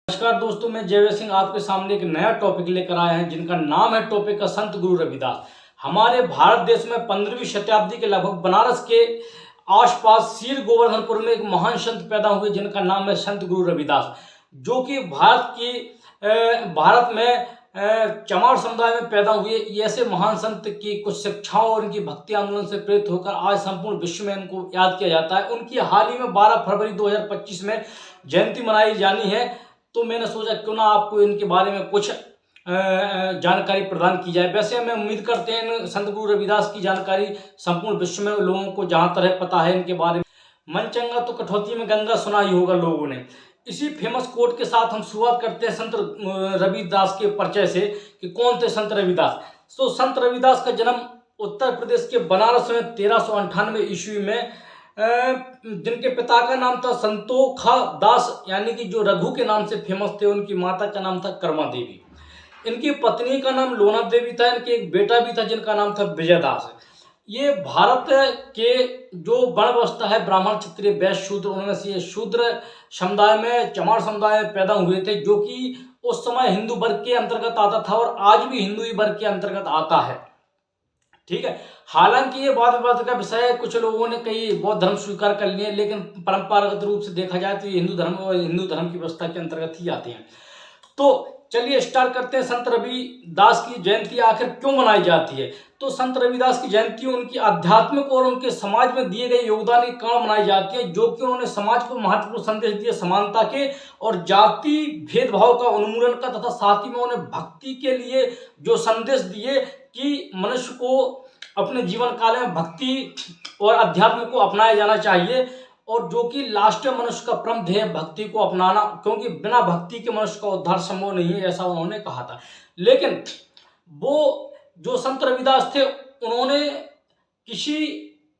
नमस्कार दोस्तों, मैं जयवीर सिंह आपके सामने एक नया टॉपिक लेकर आए हैं जिनका नाम है टॉपिक का संत गुरु रविदास। हमारे भारत देश में 15वीं शताब्दी के लगभग बनारस के आसपास सीर गोवर्धनपुर में एक महान संत पैदा हुए जिनका नाम है संत गुरु रविदास, जो कि भारत में चमार समुदाय में पैदा हुए। ये ऐसे महान संत की कुछ शिक्षाओं और इनकी भक्ति आंदोलन से प्रेरित होकर आज संपूर्ण विश्व में इनको याद किया जाता है। उनकी हाल ही में 12 फरवरी 2025 में जयंती मनाई जानी है, तो मैंने सोचा क्यों ना आपको इनके बारे में कुछ जानकारी प्रदान की जाए। वैसे मैं उम्मीद करते हैं संत गुरु रविदास की जानकारी संपूर्ण विश्व में लोगों को जहाँ तरह पता है इनके बारे में। मन चंगा तो कठौती में गंगा सुना ही होगा लोगों ने। इसी फेमस कोट के साथ हम शुरुआत करते हैं संत रविदास के परिचय से कि कौन थे संत रविदास। तो संत रविदास का जन्म उत्तर प्रदेश के बनारस में 1398 ईस्वी में, जिनके पिता का नाम था संतोखा दास, यानी कि जो रघु के नाम से फेमस थे। उनकी माता का नाम था कर्मा देवी, इनकी पत्नी का नाम लोना देवी था। इनके एक बेटा भी था जिनका नाम था विजयदास। ये भारत के जो वर्ण व्यवस्था है ब्राह्मण क्षत्रिय वैश्य शूद्र, उनमें से ये शूद्र समुदाय में चमार समुदाय में पैदा हुए थे, जो कि उस समय हिंदू वर्ग के अंतर्गत आता था और आज भी हिंदू वर्ग के अंतर्गत आता है। ठीक है, हालांकि ये वाद विवाद का विषय है। कुछ लोगों ने कई बौद्ध धर्म स्वीकार कर लिए, लेकिन परंपरागत रूप से देखा जाए तो ये हिंदू धर्म और हिंदू धर्म की व्यवस्था के अंतर्गत ही आते हैं। तो चलिए स्टार्ट करते हैं। संत रविदास की जयंती आखिर क्यों मनाई जाती है? तो संत रविदास की जयंती उनकी आध्यात्मिक और उनके समाज में दिए गए योगदान के कारण मनाई जाती है, जो कि उन्होंने समाज को महत्वपूर्ण संदेश दिए समानता के और जाति भेदभाव का उन्मूलन का, तथा साथ ही में उन्हें भक्ति के लिए जो संदेश दिए कि मनुष्य को अपने जीवन काल में भक्ति और अध्यात्म को अपनाया जाना चाहिए, और जो कि लास्ट में मनुष्य का परम ध्येय भक्ति को अपनाना, क्योंकि बिना भक्ति के मनुष्य का उद्धार संभव नहीं है, ऐसा उन्होंने कहा था। लेकिन वो जो संत रविदास थे, उन्होंने किसी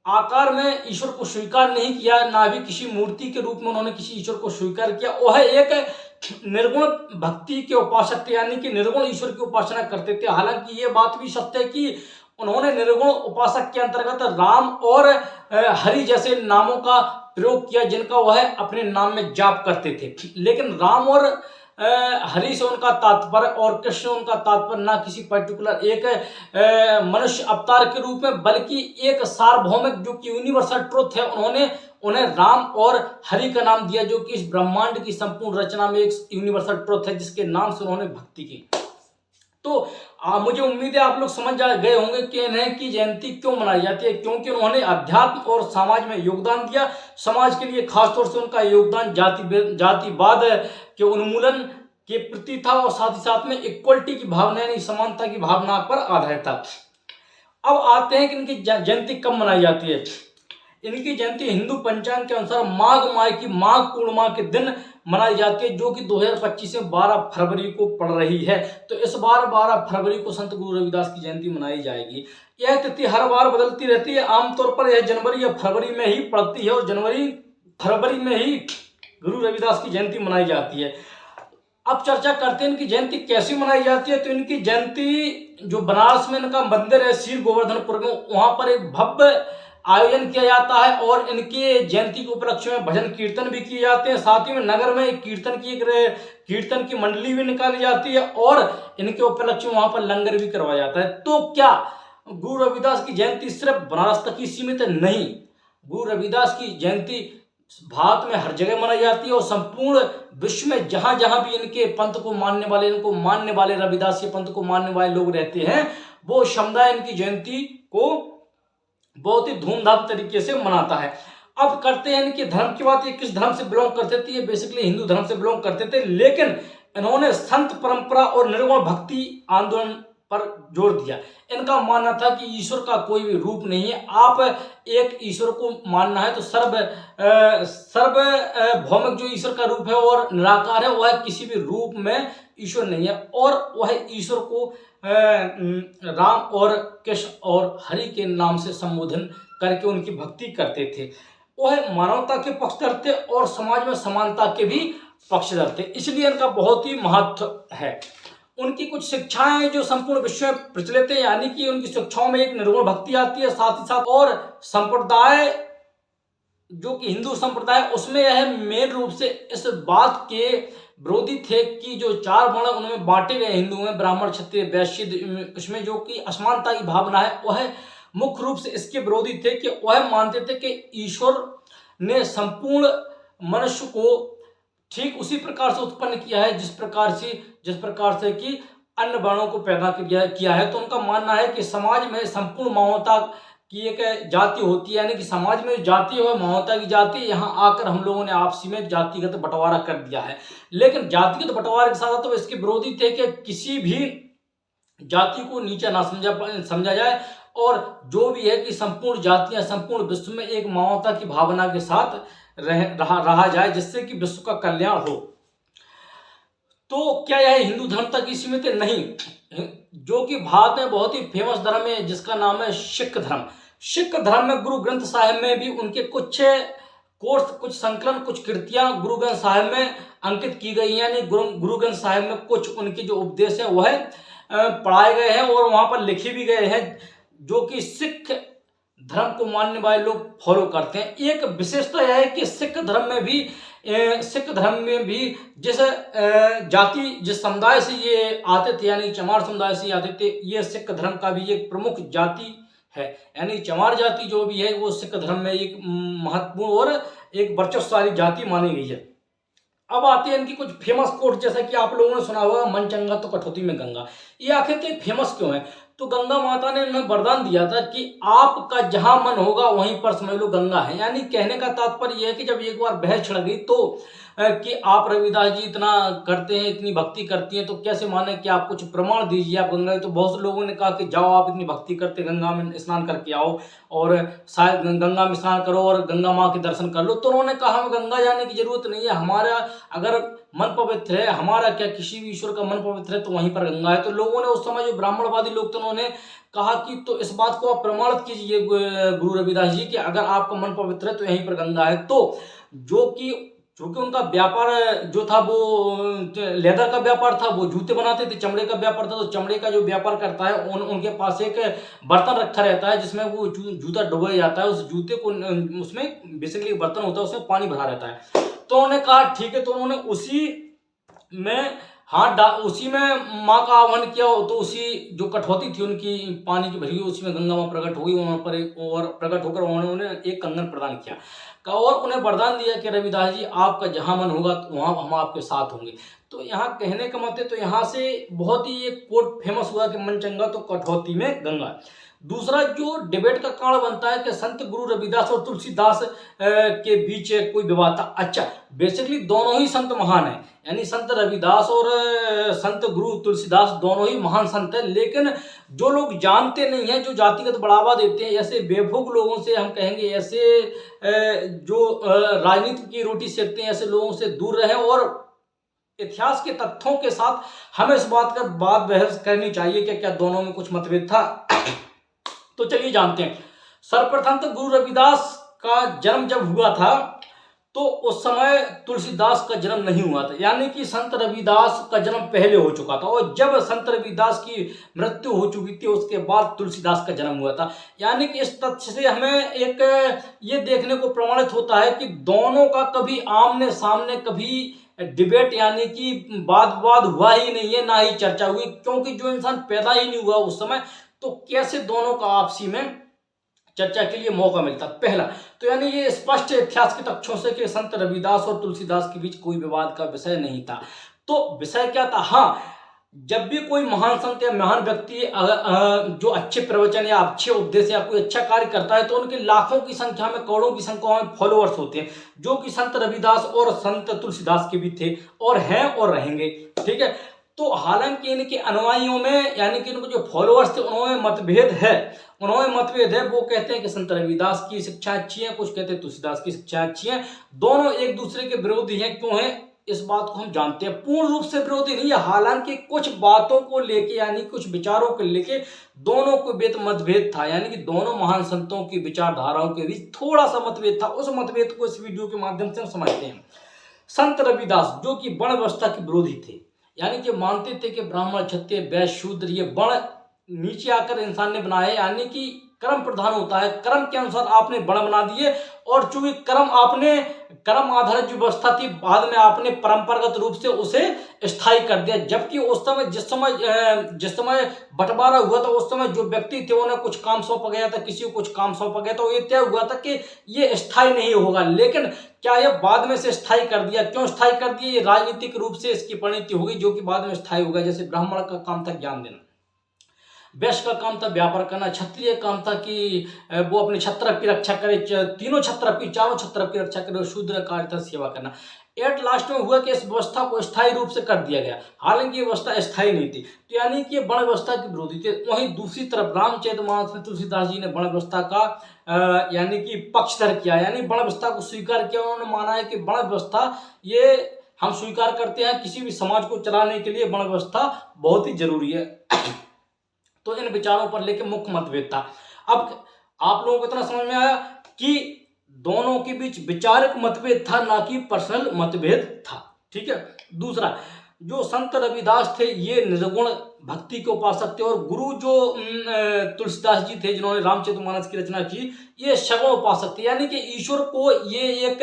आकार में ईश्वर को स्वीकार नहीं किया, ना भी किसी मूर्ति के रूप में उन्होंने किसी ईश्वर को स्वीकार किया। वह एक निर्गुण भक्ति के उपासक थे, यानी कि निर्गुण ईश्वर की उपासना करते थे। हालांकि ये बात भी सत्य है कि उन्होंने निर्गुण उपासक के अंतर्गत राम और हरि जैसे नामों का प्रयोग किया, जिनका वह अपने नाम में जाप करते थे। लेकिन राम और हरि से उनका तात्पर्य और कृष्ण उनका तात्पर्य ना किसी पर्टिकुलर एक मनुष्य अवतार के रूप में, बल्कि एक सार्वभौमिक जो कि यूनिवर्सल ट्रुथ है, उन्होंने उन्हें राम और हरि का नाम दिया, जो कि इस ब्रह्मांड की संपूर्ण रचना में एक यूनिवर्सल ट्रुथ है, जिसके नाम से उन्होंने भक्ति की। तो मुझे उम्मीद है आप लोग समझ गए होंगे कि इन्हें की जयंती क्यों मनाई जाती है, क्योंकि उन्होंने अध्यात्म और समाज में योगदान दिया। समाज के लिए खासतौर से उनका योगदान जातिवाद के उन्मूलन के प्रति था, और साथ ही साथ में इक्वलिटी की भावना यानी समानता की भावना पर आधारित था। अब आते हैं कि इनकी जयंती कब मनाई जाती है। इनकी जयंती हिंदू पंचांग के अनुसार माघ माह की माघ पूर्णिमा के दिन मनाई जाती है, जो कि 2025 में 12 फरवरी को पड़ रही है। तो इस बार 12 फरवरी को संत गुरु रविदास की जयंती मनाई जाएगी। यह तिथि हर बार बदलती रहती है। आमतौर पर यह जनवरी या फरवरी में ही पड़ती है, और जनवरी फरवरी में ही गुरु रविदास की जयंती मनाई जाती है। अब चर्चा करते हैं इनकी जयंती कैसे मनाई जाती है। तो इनकी जयंती जो बनारस में इनका मंदिर है सीर गोवर्धनपुर में, वहां पर एक भव्य आयोजन किया जाता है, और इनके जयंती के उपलक्ष्य में भजन कीर्तन भी किए जाते हैं। साथ ही में नगर में एक कीर्तन की मंडली भी निकाली जाती है, और इनके उपलक्ष्य में वहां पर लंगर भी करवाया जाता है। तो क्या गुरु रविदास की जयंती सिर्फ बनारस तक ही सीमित है? नहीं, गुरु रविदास की जयंती भारत में हर जगह मनाई जाती है, और संपूर्ण विश्व में जहां जहां भी इनके पंथ को मानने वाले रविदास के पंथ को मानने वाले लोग रहते हैं, वो समुदाय इनकी जयंती को बहुत ही धूमधाम तरीके से मनाता है। अब करते हैं इनके धर्म की बात। ये किस धर्म से बिलोंग करते थे? ये बेसिकली हिंदू धर्म से बिलोंग करते थे, लेकिन इन्होंने संत परंपरा और निर्गुण भक्ति आंदोलन पर जोर दिया। इनका मानना था कि ईश्वर का कोई भी रूप नहीं है। आप एक ईश्वर को मानना है तो सर्वभौमिक जो ईश्वर का रूप है और निराकार है, वह किसी भी रूप में ईश्वर नहीं है, और वह ईश्वर को राम और कृष्ण और हरि के नाम से संबोधन करके उनकी भक्ति करते थे। वह मानवता के पक्षधर थे और समाज में समानता के भी पक्षधर थे, इसलिए इनका बहुत ही महत्व है। उनकी कुछ शिक्षाएं हैं जो संपूर्ण विश्व में प्रचलित है, यानी कि उनकी शिक्षाओं में एक निर्गुण भक्ति आती है, साथ ही साथ और संप्रदाय जो कि हिंदू संप्रदाय, उसमें यह मेन रूप से इस बात के विरोधी थे कि जो 4 वर्ण उनमें बांटे गए हिंदू में, ब्राह्मण क्षत्रिय वैश्य, उसमें जो कि असमानता की भावना है वह मुख्य रूप से इसके विरोधी थे कि वह मानते थे कि ईश्वर ने संपूर्ण मनुष्य को ठीक उसी प्रकार से उत्पन्न किया है जिस प्रकार से कि अन्य वर्णों को पैदा किया है। तो उनका मानना है कि समाज में संपूर्ण मानवता की एक जाति होती है, यानी कि समाज में जाति और मानवता की जाति, यहाँ आकर हम लोगों ने आपसी में जातिगत बंटवारा कर दिया है। लेकिन जातिगत बंटवारे के साथ तो इसके विरोधी थे कि किसी भी जाति को नीचा ना समझा जाए, और जो भी है कि संपूर्ण जातियां संपूर्ण विश्व में एक मानवता की भावना के साथ रहा जाए, जिससे कि विश्व का कल्याण हो। तो क्या यह हिंदू धर्म तक ही सीमित है? नहीं, जो कि भारत में बहुत ही फेमस धर्म है जिसका नाम है सिख धर्म। सिख धर्म में गुरु ग्रंथ साहिब में भी उनके कुछ कोर्स, कुछ संकलन, कुछ कृतियां गुरु ग्रंथ साहिब में अंकित की गई हैं, यानी गुरु ग्रंथ साहिब में कुछ उनके जो उपदेश हैं वह पढ़ाए गए हैं और वहां पर लिखे भी गए हैं, जो कि सिख धर्म को मानने वाले लोग फॉलो करते हैं। एक विशेषता यह है कि सिख धर्म में भी जिस जाति, जिस समुदाय से ये आते थे, यानी चमार समुदाय से आते थे, ये सिख धर्म का भी एक प्रमुख जाति है। यानी चमार जाति जो भी है वो सिख धर्म में एक महत्वपूर्ण और एक वर्चस्वशाली जाति मानी गई है। अब आते हैं इनकी कुछ फेमस कोट, जैसा कि आप लोगों ने सुना होगा, मन चंगा तो कठौती में गंगा। ये आखिर के फेमस क्यों है? तो गंगा माता ने उन्हें वरदान दिया था कि आपका जहां मन होगा वहीं पर समझ लो गंगा है। यानी कहने का तात्पर्य यह है कि जब एक बार बहस छिड़ गई तो कि आप रविदास जी इतना करते हैं, इतनी भक्ति करती हैं, तो कैसे माने कि आप कुछ प्रमाण दीजिए आप गंगा। तो बहुत से लोगों ने कहा कि जाओ आप इतनी भक्ति करते, गंगा में स्नान करके आओ और शायद गंगा में स्नान करो और गंगा माँ के दर्शन कर लो। तो उन्होंने कहा हमें गंगा जाने की जरूरत नहीं है, हमारा अगर मन पवित्र है, हमारा क्या किसी भी ईश्वर का मन पवित्र है तो वहीं पर गंगा है। तो लोगों ने उस समय जो ब्राह्मणवादी लोग थे उन्होंने कहा कि तो इस बात को आप प्रमाणित कीजिए गुरु रविदास जी कि अगर आपका मन पवित्र है तो यहीं पर गंगा है। तो क्योंकि उनका व्यापार जो था वो लेदर का व्यापार था, वो जूते बनाते थे, चमड़े का व्यापार था। तो चमड़े का जो व्यापार करता है उनके पास एक बर्तन रखा रहता है जिसमें वो जूता डुबोया जाता है। उस जूते को, उसमें बेसिकली बर्तन होता है, उसमें पानी भरा रहता है। तो उन्होंने कहा ठीक है, तो उन्होंने उसी में माँ का आह्वान किया। तो उसी जो कठौती थी उनकी पानी की भरी हुई, उसी में गंगा माँ प्रकट हो गई वहां पर, और प्रकट होकर उन्होंने एक कंगन प्रदान किया और उन्हें वरदान दिया कि रविदास जी आपका जहां मन होगा तो वहां हम आपके साथ होंगे। तो यहाँ कहने का मतलब, तो यहाँ से बहुत ही एक कोट फेमस हुआ कि मन चंगा तो कठौती में गंगा। दूसरा जो डिबेट का कारण बनता है कि संत गुरु रविदास और तुलसीदास के बीच कोई विवाद था। अच्छा, बेसिकली दोनों ही संत महान हैं, यानी संत रविदास और संत गुरु तुलसीदास दोनों ही महान संत हैं। लेकिन जो लोग जानते नहीं हैं, जो जातिगत बढ़ावा देते हैं, ऐसे बेवकूफ लोगों से हम कहेंगे, ऐसे जो राजनीति की रोटी सेकते हैं, ऐसे लोगों से दूर रहें और इतिहास के तथ्यों के साथ हमें इस बात का बहस करनी चाहिए कि क्या दोनों में कुछ मतभेद था। तो चलिए जानते हैं। सर्वप्रथम तो गुरु रविदास का जन्म जब हुआ था तो उस समय तुलसीदास का जन्म नहीं हुआ था, यानी कि संत रविदास का जन्म पहले हो चुका था। और जब संत रविदास की मृत्यु हो चुकी थी उसके बाद तुलसीदास का जन्म हुआ था। यानी कि इस तथ्य से हमें एक ये देखने को प्रमाणित होता है कि दोनों का कभी आमने सामने कभी डिबेट यानी कि वाद विवाद हुआ ही नहीं है, ना ही चर्चा हुई, क्योंकि जो इंसान पैदा ही नहीं हुआ उस समय, तो कैसे दोनों का आपसी में चर्चा के लिए मौका मिलता। पहला तो यानी ये स्पष्ट इतिहास के तथ्यों से कि संत रविदास और तुलसीदास के बीच कोई विवाद का विषय नहीं था। तो विषय क्या था? हाँ, जब भी कोई महान संत या महान व्यक्ति जो अच्छे प्रवचन या अच्छे उपदेश या कोई अच्छा कार्य करता है तो उनके लाखों की संख्या में, करोड़ों की संख्या में फॉलोअर्स होते हैं, जो कि संत रविदास और संत तुलसीदास के भी थे और हैं और रहेंगे। ठीक है, तो हालांकि इनके अनुयायियों में यानी कि इनको जो फॉलोअर्स थे उन्होंने मतभेद है। वो कहते हैं कि संत रविदास की शिक्षा अच्छी है, कुछ कहते हैं तुलसीदास की शिक्षा अच्छी है। दोनों एक दूसरे के विरोधी हैं। क्यों है इस बात को हम जानते हैं। पूर्ण रूप से विरोधी नहीं है, हालांकि कुछ बातों को लेके यानी कुछ विचारों को लेके दोनों को मतभेद था, यानी कि दोनों महान संतों की विचारधाराओं के बीच थोड़ा सा मतभेद था। उस मतभेद को इस वीडियो के माध्यम से हम समझते हैं। संत रविदास जो कि वर्ण व्यवस्था के विरोधी थे, यानी कि मानते थे कि ब्राह्मण क्षत्रिय वैश्य शूद्र ये वर्ण नीचे आकर इंसान ने बनाए, यानी कि कर्म प्रधान होता है, कर्म के अनुसार आपने बण बना दिए, और चूंकि कर्म आधारित जो व्यवस्था थी, बाद में आपने परंपरागत रूप से उसे स्थायी कर दिया। जबकि उस समय जिस समय बंटवारा हुआ था, उस समय जो व्यक्ति थे उन्हें कुछ काम सौंपा गया था, किसी को कुछ काम सौंपा गया, तो ये तय हुआ था कि ये स्थायी नहीं होगा। लेकिन क्या ये बाद में से स्थायी कर दिया? क्यों स्थायी कर दिया? ये राजनीतिक रूप से इसकी परिणति होगी, जो कि बाद में स्थायी होगा। जैसे ब्राह्मण का काम था ज्ञान देना, वैश्य का काम था व्यापार करना, क्षत्रिय काम था कि वो अपने छत्रप की रक्षा करे, चारों छत्रप की रक्षा करे, और शूद्र कार्य था सेवा करना। एट लास्ट में हुआ कि इस व्यवस्था को स्थायी रूप से कर दिया गया, हालांकि ये व्यवस्था स्थायी नहीं थी, तो यानी कि बण व्यवस्था की विरोधी थे। वहीं दूसरी तरफ रामचरितमानस में तुलसीदास जी ने बण व्यवस्था का यानी कि पक्षधर किया, यानी बण व्यवस्था को स्वीकार किया। उन्होंने माना है कि बण व्यवस्था ये हम स्वीकार करते हैं, किसी भी समाज को चलाने के लिए बण व्यवस्था बहुत ही जरूरी है। तो इन विचारों पर लेकर मुख्य मतभेद था। अब आप लोगों को इतना समझ में आया कि दोनों के बीच विचारिक मतभेद था, ना कि पर्सनल मतभेद था। ठीक है। दूसरा, जो संत रविदास थे ये निर्गुण भक्ति के उपासक थे, और गुरु जो तुलसीदास जी थे जिन्होंने रामचरितमानस की रचना की, ये सगुण उपासक थे, यानी कि ईश्वर को ये एक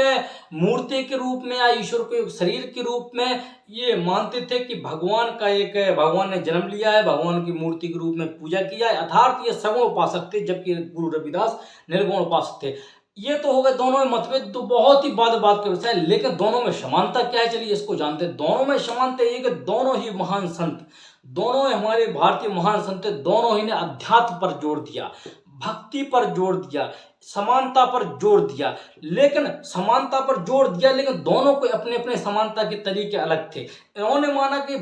मूर्ति के रूप में या ईश्वर को एक शरीर के रूप में ये मानते थे कि भगवान ने जन्म लिया है, भगवान की मूर्ति के रूप में पूजा किया है, अर्थात ये सगुण उपासक थे, जबकि गुरु रविदास निर्गुण उपासक थे। ये तो हो गए दोनों में मतभेद, तो बहुत ही बात के विषय है। लेकिन दोनों में समानता क्या है, चलिए इसको जानते हैं। दोनों में समानता ये कि दोनों ही महान संत, दोनों ही हमारे भारतीय महान संत, दोनों ही ने अध्यात्म पर जोर दिया, भक्ति पर जोर दिया, समानता पर जोर दिया। लेकिन दोनों को अपने अपने समानता के तरीके अलग थे। इन्होंने माना कि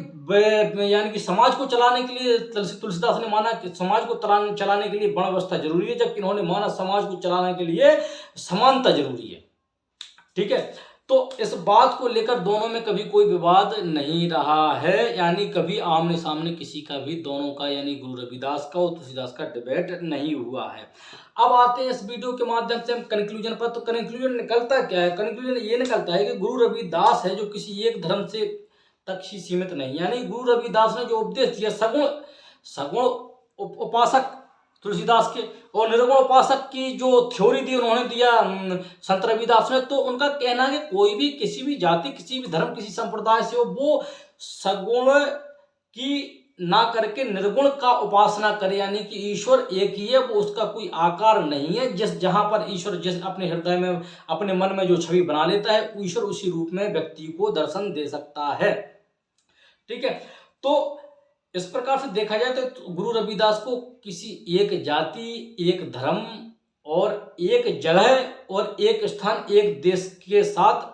यानी कि समाज को चलाने के लिए, तुलसीदास ने माना कि समाज को चलाने के लिए बण व्यवस्था जरूरी है, जबकि इन्होंने माना समाज को चलाने के लिए समानता जरूरी है। ठीक है। तो इस बात को लेकर दोनों में कभी कोई विवाद नहीं रहा है, यानी कभी आमने सामने किसी का भी दोनों का, यानी गुरु रविदास का और तुलसीदास का डिबेट नहीं हुआ है। अब आते हैं इस वीडियो के माध्यम से हम कंक्लूजन पर। तो कंक्लूजन निकलता क्या है? कंक्लूजन ये निकलता है कि गुरु रविदास है जो किसी एक धर्म से तक ही सीमित नहीं, यानी गुरु रविदास ने जो उपदेश दिया, सगुण उपासक तुलसीदास के और निर्गुण उपासक की जो थ्योरी दी उन्होंने दिया संत रविदास ने, तो उनका कहना है कि कोई भी किसी भी जाति, किसी भी धर्म, किसी संप्रदाय से हो, वो सगुण की ना करके निर्गुण का उपासना करे, यानी कि ईश्वर एक ही है, वो उसका कोई आकार नहीं है। जहां पर ईश्वर जिस अपने हृदय में, अपने मन में जो छवि बना लेता है, ईश्वर उसी रूप में व्यक्ति को दर्शन दे सकता है। ठीक है। तो इस प्रकार से देखा जाए तो गुरु रविदास को किसी एक जाति, एक धर्म और एक जगह और एक स्थान, एक देश के साथ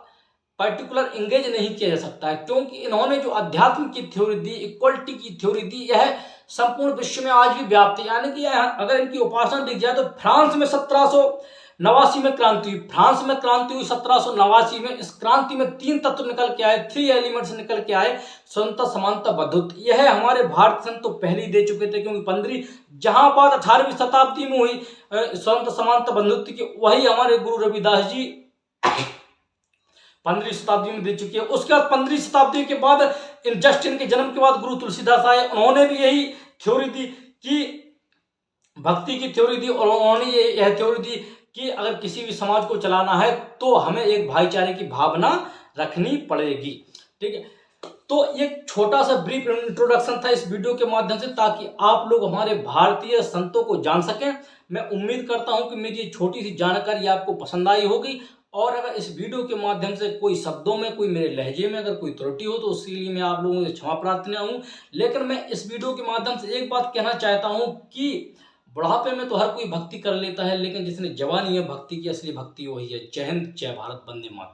पर्टिकुलर इंगेज नहीं किया जा सकता है, क्योंकि इन्होंने जो अध्यात्म की थ्योरी दी, इक्वलिटी की थ्योरी दी, यह संपूर्ण विश्व में आज भी व्याप्त है। यानी कि अगर इनकी उपासना दिख जाए तो फ्रांस में 1789 में क्रांति हुई, फ्रांस में क्रांति हुई 1789 में। इस क्रांति में 3 तत्व निकल के आए, 3 एलिमेंट्स निकल के आए, स्वतंत्रता, समानता, बंधुत्व। यह हमारे भारत संत तो पहले ही दे चुके थे, क्योंकि 15 जहां बात 18वीं शताब्दी में हुई स्वतंत्रता, समानता, बंधुत्व की, वही हमारे गुरु रविदास जी 15वीं शताब्दी में दे चुकी है। उसके बाद 15वीं शताब्दी के बाद जस्ट इनके जन्म के बाद गुरु तुलसीदास आए, उन्होंने भी यही थ्योरी दी कि भक्ति की थ्योरी दी, और उन्होंने यह थ्योरी दी कि अगर किसी भी समाज को चलाना है तो हमें एक भाईचारे की भावना रखनी पड़ेगी। ठीक है। तो एक छोटा सा ब्रीफ इंट्रोडक्शन था इस वीडियो के माध्यम से, ताकि आप लोग हमारे भारतीय संतों को जान सकें। मैं उम्मीद करता हूं कि मेरी ये छोटी सी जानकारी आपको पसंद आई होगी, और अगर इस वीडियो के माध्यम से कोई शब्दों में, कोई मेरे लहजे में अगर कोई त्रुटि हो तो उसके लिए मैं आप लोगों से क्षमा प्रार्थना हूं। लेकिन मैं इस वीडियो के माध्यम से एक बात कहना चाहता हूं कि बुढ़ापे में तो हर कोई भक्ति कर लेता है, लेकिन जिसने जवानी है भक्ति की, असली भक्ति वही है। जय हिंद, जय भारत, वंदे मातरम।